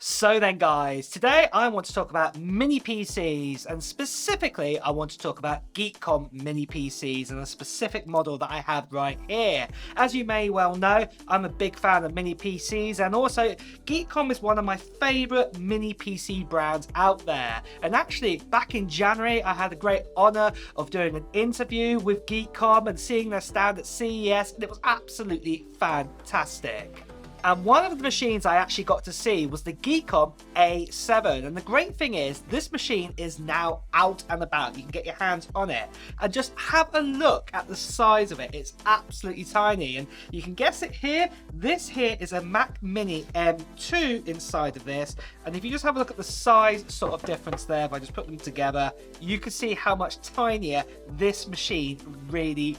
So then guys, today I want to talk about mini PCs, and specifically I want to talk about Geekom mini PCs and a specific model that I have right here. As you may well know, I'm a big fan of mini PCs, and also Geekom is one of my favourite mini PC brands out there. And actually back in January I had the great honour of doing an interview with Geekom and seeing their stand at CES, and it was absolutely fantastic. And one of the machines I actually got to see was the Geekom A7. And the great thing is, this machine is now out and about. You can get your hands on it. And just have a look at the size of it. It's absolutely tiny. And you can guess it here. This here is a Mac Mini M2 inside of this. And if you just have a look at the size sort of difference there, if I just put them together, you can see how much tinier this machine really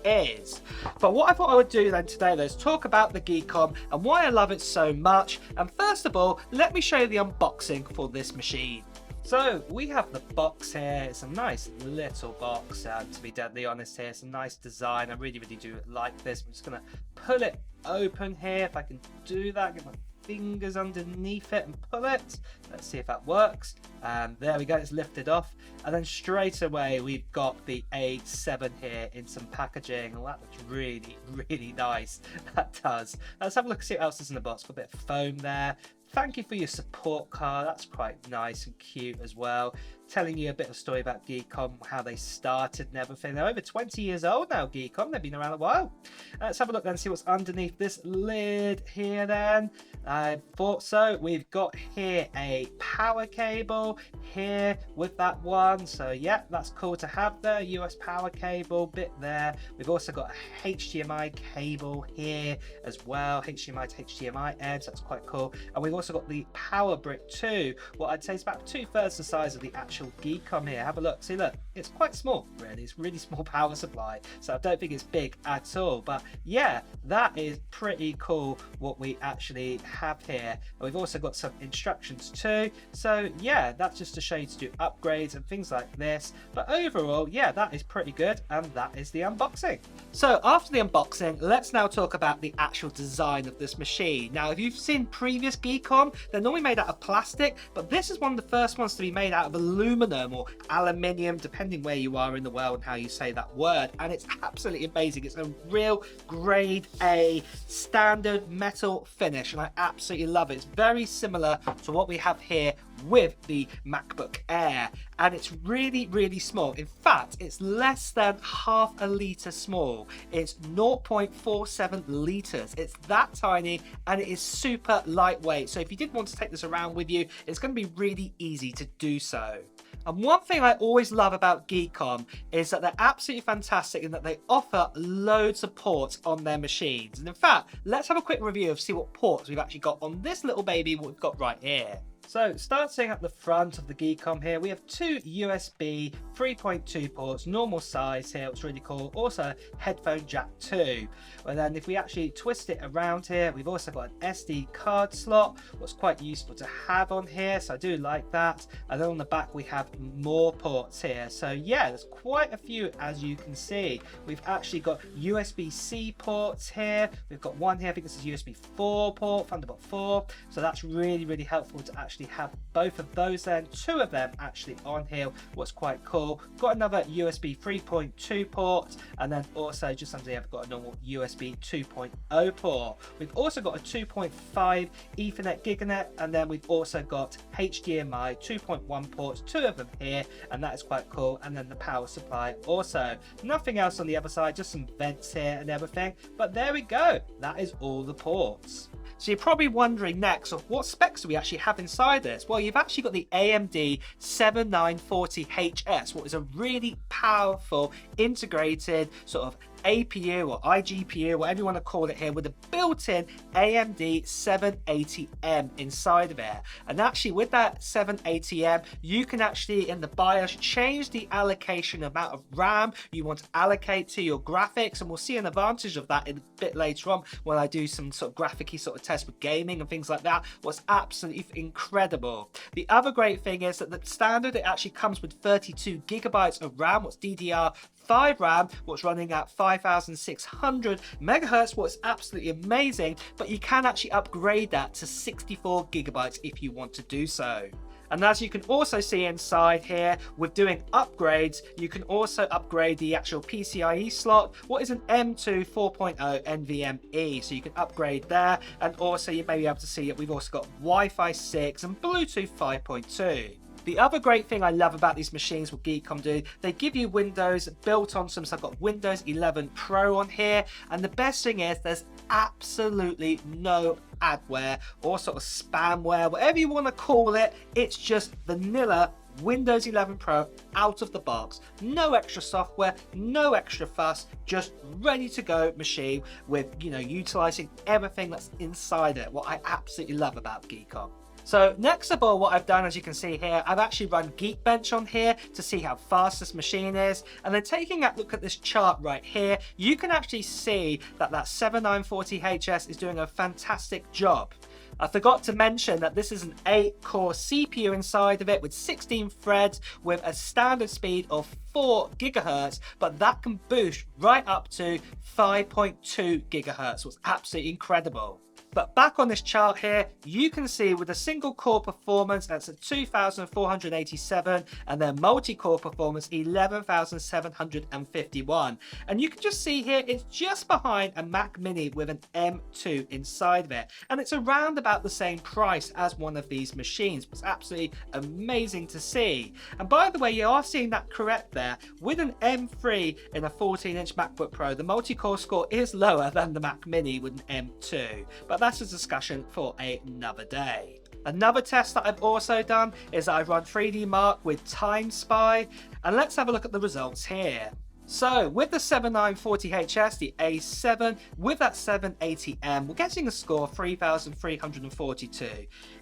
is. But what I thought I would do then today though is talk about the Geekom and why I love it so much. And first of all, let me show you the unboxing for this machine. So we have the box here. It's a nice little box, to be deadly honest here. It's a nice design. I really do like this. I'm just gonna pull it open here, if I can do that, get my fingers underneath it and pull it. Let's see if that works. And there we go, it's lifted off. And then straight away we've got the A7 here in some packaging. Well, that looks really nice. That does. Let's have a look and see what else is in the box. Got a bit of foam there. Thank you for your support card. That's quite nice and cute as well. Telling you a bit of a story about Geekom, how they started and everything. They're over 20 years old now, Geekom. They've been around a while. Let's have a look then and see what's underneath this lid here then. I thought so. We've got here a power cable here with that one. So yeah, that's cool to have there. US power cable bit there. We've also got a HDMI cable here as well. HDMI to HDMI end, so that's quite cool. And we've also got the power brick too. What I'd say is about 2/3 the size of the actual Geekom here. Have a look. See, look, it's quite small really. It's really small power supply, so I don't think it's big at all. But yeah, that is pretty cool what we actually have here. And we've also got some instructions too. So yeah, that's just to show you to do upgrades and things like this. But overall, yeah, that is pretty good, and that is the unboxing. So after the unboxing, let's now talk about the actual design of this machine. Now, if you've seen previous Geekom, they're normally made out of plastic, but this is one of the first ones to be made out of aluminum or aluminium, depending where you are in the world and how you say that word. And it's absolutely amazing. It's a real grade A standard metal finish, and I absolutely love it. It's very similar to what we have here with the MacBook Air, and it's really small. In fact, it's less than half a litre small. It's 0.47 litres. It's that tiny, and it is super lightweight. So if you did want to take this around with you, it's going to be really easy to do so. And one thing I always love about Geekom is that they're absolutely fantastic in that they offer loads of ports on their machines. And in fact, let's have a quick review of see what ports we've actually got on this little baby, what we've got right here. So starting at the front of the Geekom here, we have two USB 3.2 ports, normal size here, which is really cool. Also headphone jack too. And then if we actually twist it around here, we've also got an SD card slot, what's quite useful to have on here. So I do like that. And then on the back, we have more ports here. So yeah, there's quite a few, as you can see. We've actually got USB-C ports here. We've got one here, I think this is USB 4 port, Thunderbolt 4. So that's really helpful to actually have both of those then, two of them actually on here, what's quite cool. Got another USB 3.2 port, and then also just under here I've got a normal USB 2.0 port. We've also got a 2.5 Ethernet Giganet, and then we've also got HDMI 2.1 ports, two of them here, and that is quite cool. And then the power supply also. Nothing else on the other side, just some vents here and everything, but there we go, that is all the ports. So you're probably wondering next, of what specs do we actually have inside this? Well, you've actually got the AMD 7940HS, what is a really powerful integrated sort of APU or iGPU, whatever you want to call it here, with a built-in AMD 780M inside of it. And actually with that 780M, you can actually in the BIOS change the allocation amount of RAM you want to allocate to your graphics, and we'll see an advantage of that in a bit later on when I do some sort of graphic-y sort of test with gaming and things like that. What's absolutely incredible. The other great thing is that the standard, it actually comes with 32 gigabytes of RAM, what's DDR 5 RAM, what's running at 5600 megahertz, what's absolutely amazing, but you can actually upgrade that to 64 gigabytes if you want to do so. And as you can also see inside here, with doing upgrades, you can also upgrade the actual PCIe slot, what is an M2 4.0 NVMe, so you can upgrade there, and also you may be able to see that we've also got Wi-Fi 6 and Bluetooth 5.2. The other great thing I love about these machines, what Geekom do, they give you Windows built onto them. So I've got Windows 11 Pro on here, and the best thing is there's absolutely no adware or sort of spamware, whatever you want to call it. It's just vanilla Windows 11 Pro out of the box. No extra software, no extra fuss, just ready to go machine with, you know, utilizing everything that's inside it. What I absolutely love about Geekom. So next of all, what I've done, as you can see here, I've actually run Geekbench on here to see how fast this machine is. And then taking a look at this chart right here, you can actually see that 7940HS is doing a fantastic job. I forgot to mention that this is an 8-core CPU inside of it with 16 threads with a standard speed of 4 gigahertz, but that can boost right up to 5.2 gigahertz, what's absolutely incredible. But back on this chart here, you can see with a single core performance, that's at 2487, and then multi-core performance 11751. And you can just see here, it's just behind a Mac Mini with an M2 inside of it. And it's around about the same price as one of these machines. It's absolutely amazing to see. And by the way, you are seeing that correct there. With an M3 in a 14-inch MacBook Pro, the multi-core score is lower than the Mac Mini with an M2. But that's a discussion for another day. Another test that I've also done is I've run 3D Mark with Time Spy, and let's have a look at the results here. So with the 7940HS, the A7, with that 780M, we're getting a score of 3342.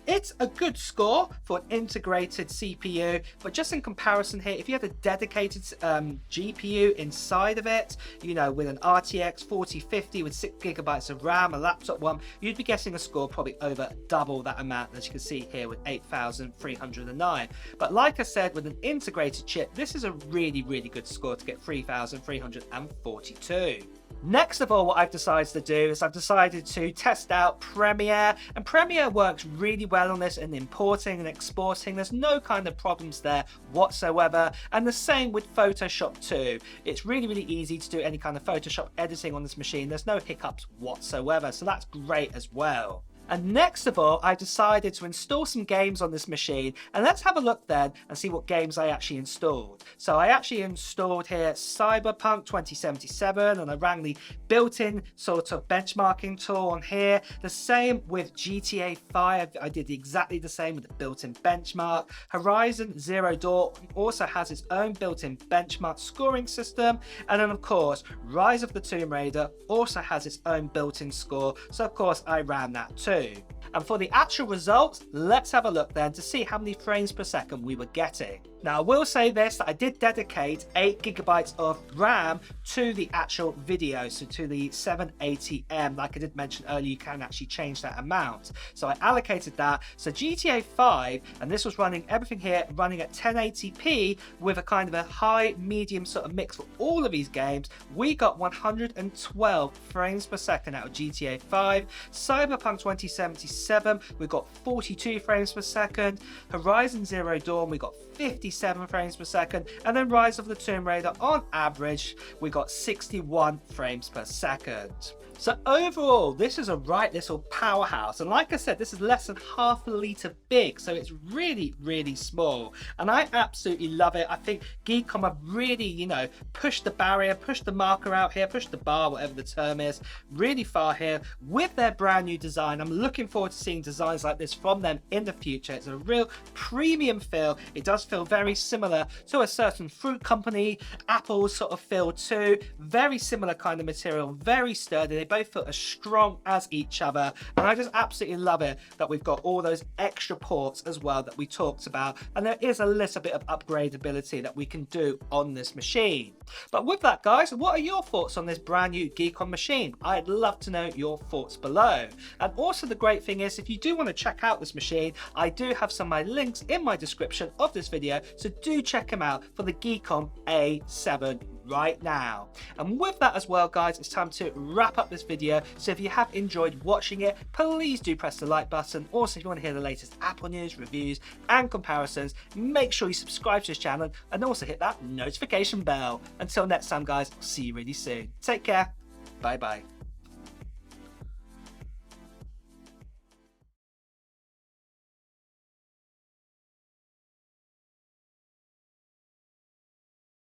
It's a good score for an integrated CPU, but just in comparison here, if you had a dedicated GPU inside of it, you know, with an RTX 4050 with 6 gigabytes of RAM, a laptop one, you'd be getting a score probably over double that amount, as you can see here with 8309. But like I said, with an integrated chip, this is a really, really good score to get 3342. Next of all, what I've decided to do is I've decided to test out Premiere, and Premiere works really well on this in importing and exporting. There's no kind of problems there whatsoever, and the same with Photoshop too. It's really, really easy to do any kind of Photoshop editing on this machine. There's no hiccups whatsoever, so that's great as well. And next of all, I decided to install some games on this machine, and let's have a look then and see what games I actually installed. So I actually installed here CyberPunk 2077, and I ran the built-in sort of benchmarking tool on here. The same with GTA 5, I did exactly the same with the built-in benchmark. Horizon Zero Dawn also has its own built-in benchmark scoring system, and then of course Rise of the Tomb Raider also has its own built-in score, so of course I ran that too. And for the actual results, let's have a look then to see how many frames per second we were getting. Now I will say this, that I did dedicate 8 gigabytes of RAM to the actual video, so to the 780M. Like I did mention earlier, you can actually change that amount. So I allocated that. So GTA 5, and this was running everything here, running at 1080p with a kind of a high, medium sort of mix for all of these games. We got 112 frames per second out of GTA 5. Cyberpunk 2077, we got 42 frames per second. Horizon Zero Dawn, we got 57 frames per second, and then Rise of the Tomb Raider, on average, we got 61 frames per second. So overall, this is a right little powerhouse, and like I said, this is less than half a litre big, so it's really, really small, and I absolutely love it. I think Geekom have really, you know, pushed the barrier, pushed the marker out here, pushed the bar, whatever the term is, really far here with their brand new design. I'm looking forward to seeing designs like this from them in the future. It's a real premium feel. It does feel very similar to a certain fruit company, Apple sort of feel too. Very similar kind of material, very sturdy. They both feel as strong as each other, and I just absolutely love it that we've got all those extra ports as well that we talked about, and there is a little bit of upgradability that we can do on this machine. But with that, guys, what are your thoughts on this brand new Geekom machine? I'd love to know your thoughts below. And also the great thing is, if you do want to check out this machine, I do have some of my links in my description of this video, so do check them out for the Geekom A7 right now. And with that as well, guys, it's time to wrap up this video. So if you have enjoyed watching it, please do press the like button. Also, if you want to hear the latest Apple news, reviews and comparisons, make sure you subscribe to this channel and also hit that notification bell. Until next time, guys, I'll see you really soon. Take care. Bye bye.